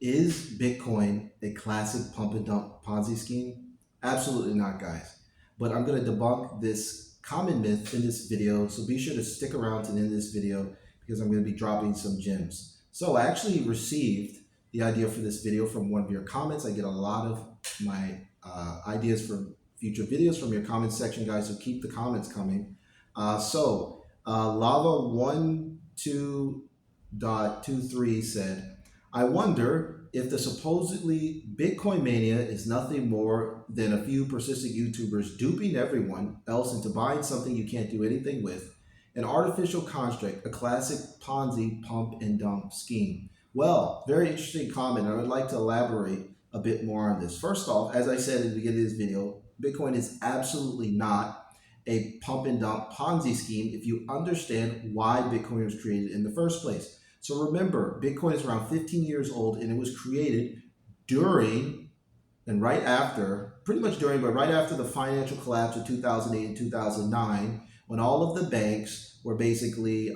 Is Bitcoin a classic pump and dump Ponzi scheme? Absolutely not, guys. But I'm going to debunk this common myth in this video, so be sure to stick around to the end of this video because I'm going to be dropping some gems. So I actually received the idea for this video from one of your comments. I get a lot of my ideas for future videos from your comment section, guys, so keep the comments coming. Lava12.23 said, I wonder if the supposedly Bitcoin mania is nothing more than a few persistent YouTubers duping everyone else into buying something you can't do anything with, an artificial construct, a classic Ponzi pump and dump scheme. Well, very interesting comment. I would like to elaborate a bit more on this. First off, as I said at the beginning of this video, Bitcoin is absolutely not a pump and dump Ponzi scheme if you understand why Bitcoin was created in the first place. So remember, Bitcoin is around 15 years old and it was created during and right after, pretty much during, but right after the financial collapse of 2008 and 2009, when all of the banks were basically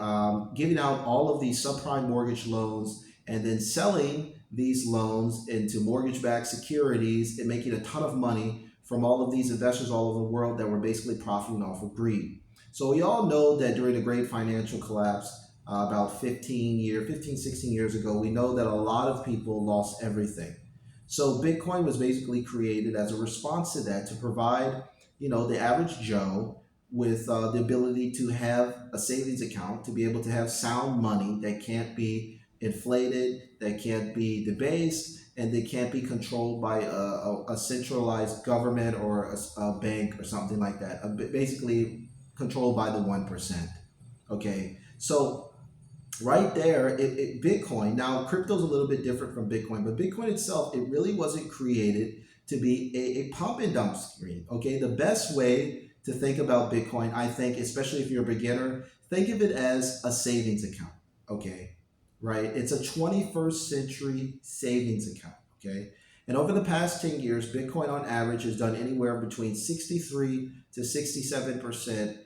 giving out all of these subprime mortgage loans and then selling these loans into mortgage-backed securities and making a ton of money from all of these investors all over the world that were basically profiting off of greed. So we all know that during the great financial collapse, about 16 years ago, we know that a lot of people lost everything. So Bitcoin was basically created as a response to that, to provide, the average Joe with the ability to have a savings account, to be able to have sound money that can't be inflated, that can't be debased, and they can't be controlled by a centralized government or a bank or something like that. Basically controlled by the 1%. Okay, so right there, Bitcoin, now crypto's a little bit different from Bitcoin, but Bitcoin itself, it really wasn't created to be a pump and dump scheme. Okay, the best way to think about Bitcoin, I think, especially if you're a beginner, think of it as a savings account. Okay, right? It's a 21st century savings account. Okay, and over the past 10 years, Bitcoin on average has done anywhere between 63 to 67%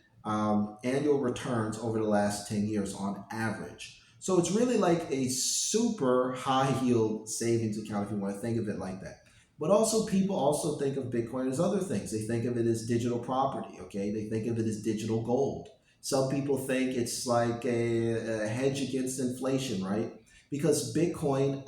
annual returns over the last 10 years on average. So it's really like a super high yield savings account if you want to think of it like that. But also people also think of Bitcoin as other things. They think of it as digital property, okay? They think of it as digital gold. Some people think it's like a hedge against inflation, right? Because Bitcoin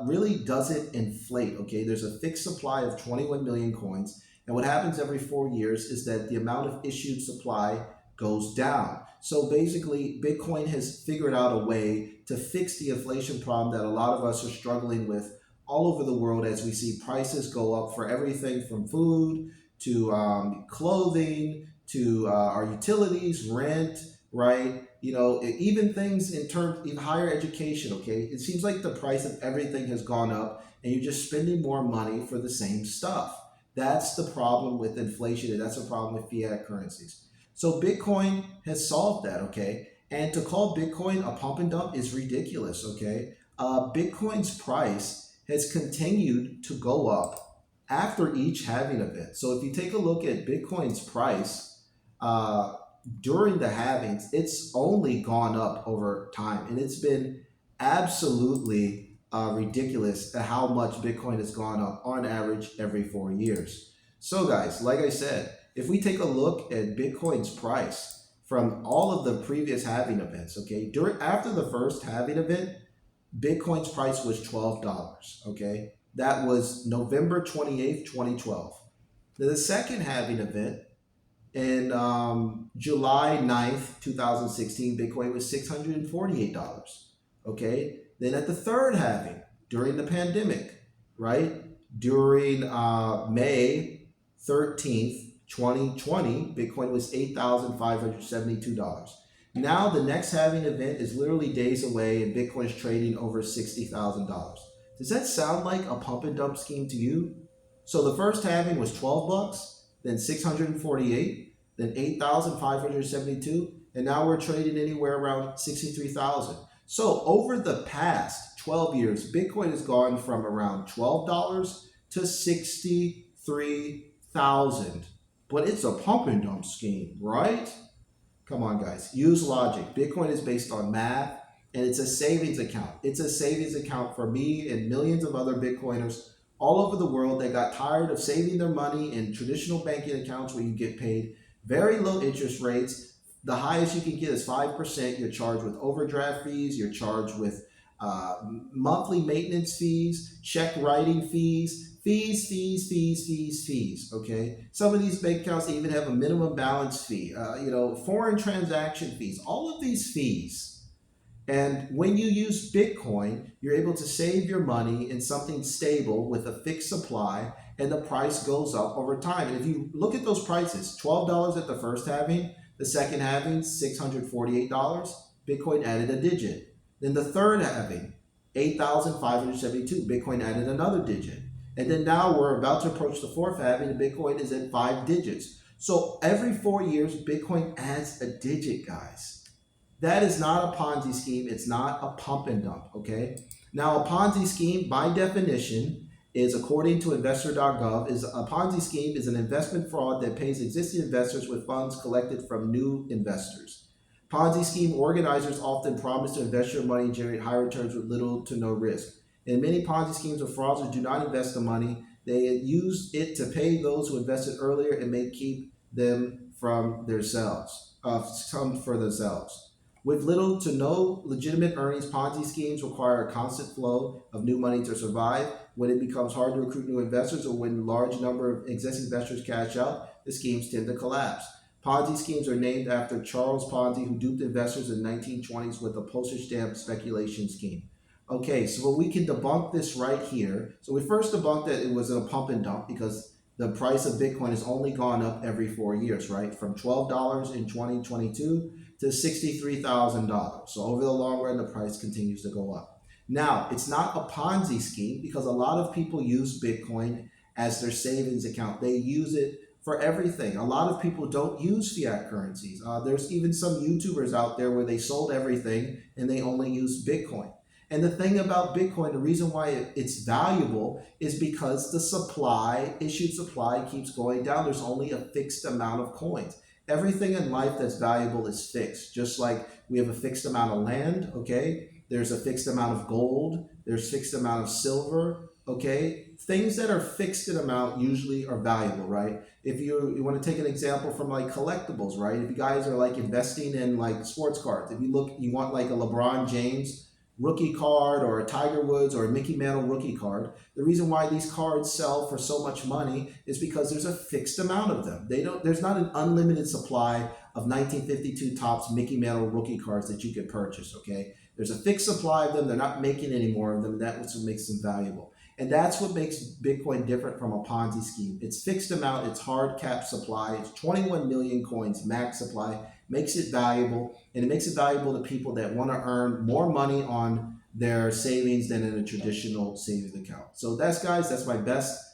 really doesn't inflate, okay? There's a fixed supply of 21 million coins. And what happens every 4 years is that the amount of issued supply goes down. So basically, Bitcoin has figured out a way to fix the inflation problem that a lot of us are struggling with all over the world as we see prices go up for everything from food to clothing to our utilities, rent, right? Even things in terms of higher education, okay? It seems like the price of everything has gone up and you're just spending more money for the same stuff. That's the problem with inflation, and that's the problem with fiat currencies. So Bitcoin has solved that, okay? And to call Bitcoin a pump and dump is ridiculous, okay? Bitcoin's price has continued to go up after each halving event. So if you take a look at Bitcoin's price during the halvings, it's only gone up over time. And it's been absolutely ridiculous at how much Bitcoin has gone up on average every 4 years. So guys, like I said, if we take a look at Bitcoin's price from all of the previous halving events, okay, after the first halving event, Bitcoin's price was $12, okay? That was November 28th, 2012. Now, the second halving event in July 9th, 2016, Bitcoin was $648, okay? Then at the third halving, during the pandemic, right, during May 13th, 2020, Bitcoin was $8,572. Now the next halving event is literally days away and Bitcoin's trading over $60,000. Does that sound like a pump and dump scheme to you? So the first halving was 12 bucks, then 648, then 8,572, and now we're trading anywhere around 63,000. So over the past 12 years, Bitcoin has gone from around $12 to 63,000. But it's a pump and dump scheme, right? Come on, guys. Use logic. Bitcoin is based on math. and it's a savings account. It's a savings account for me and millions of other Bitcoiners all over the world that got tired of saving their money in traditional banking accounts where you get paid very low interest rates. The highest you can get is 5%. You're charged with overdraft fees. You're charged with uh, monthly maintenance fees, check writing fees. Okay, some of these bank accounts even have a minimum balance fee. Foreign transaction fees. All of these fees, and when you use Bitcoin, you're able to save your money in something stable with a fixed supply, and the price goes up over time. And if you look at those prices, $12 at the first halving, the second halving, $648. Bitcoin added a digit. Then the third halving, 8,572. Bitcoin added another digit. And then now we're about to approach the fourth halving, and Bitcoin is at 5 digits. So every 4 years, Bitcoin adds a digit, guys. That is not a Ponzi scheme. It's not a pump and dump, okay? Now, a Ponzi scheme, by definition, is, according to investor.gov, is a Ponzi scheme is an investment fraud that pays existing investors with funds collected from new investors. Ponzi scheme organizers often promise to invest your money and generate high returns with little to no risk. In many Ponzi schemes, the fraudsters do not invest the money. They use it to pay those who invested earlier and may keep them from themselves, some for themselves. With little to no legitimate earnings, Ponzi schemes require a constant flow of new money to survive. When it becomes hard to recruit new investors or when a large number of existing investors cash out, the schemes tend to collapse. Ponzi schemes are named after Charles Ponzi, who duped investors in the 1920s with a postage stamp speculation scheme. Okay, so we can debunk this right here. So we first debunked that it was a pump and dump because the price of Bitcoin has only gone up every 4 years, right? From $12 in 2022 to $63,000. So over the long run, the price continues to go up. Now, it's not a Ponzi scheme because a lot of people use Bitcoin as their savings account. They use it for everything. A lot of people don't use fiat currencies. There's even some YouTubers out there where they sold everything and they only use Bitcoin. And the thing about Bitcoin, the reason why it's valuable is because the issued supply keeps going down. There's only a fixed amount of coins. Everything in life that's valuable is fixed. Just like we have a fixed amount of land, okay? There's a fixed amount of gold. There's fixed amount of silver, okay? Things that are fixed in amount usually are valuable, right? If you want to take an example from like collectibles, right? If you guys are like investing in like sports cards, if you want like a LeBron James rookie card or a Tiger Woods or a Mickey Mantle rookie card. The reason why these cards sell for so much money is because there's a fixed amount of them. There's not an unlimited supply of 1952 Topps Mickey Mantle rookie cards that you can purchase, okay? There's a fixed supply of them. They're not making any more of them. That's what makes them valuable. And that's what makes Bitcoin different from a Ponzi scheme. It's fixed amount, it's hard cap supply, it's 21 million coins max supply, makes it valuable, and it makes it valuable to people that want to earn more money on their savings than in a traditional savings account. So that's my best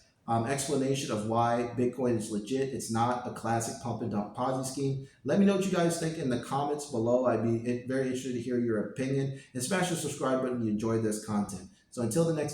explanation of why Bitcoin is legit. It's not a classic pump and dump Ponzi scheme. Let me know what you guys think in the comments below. I'd be very interested to hear your opinion, and smash the subscribe button if you enjoyed this content. So until the next video.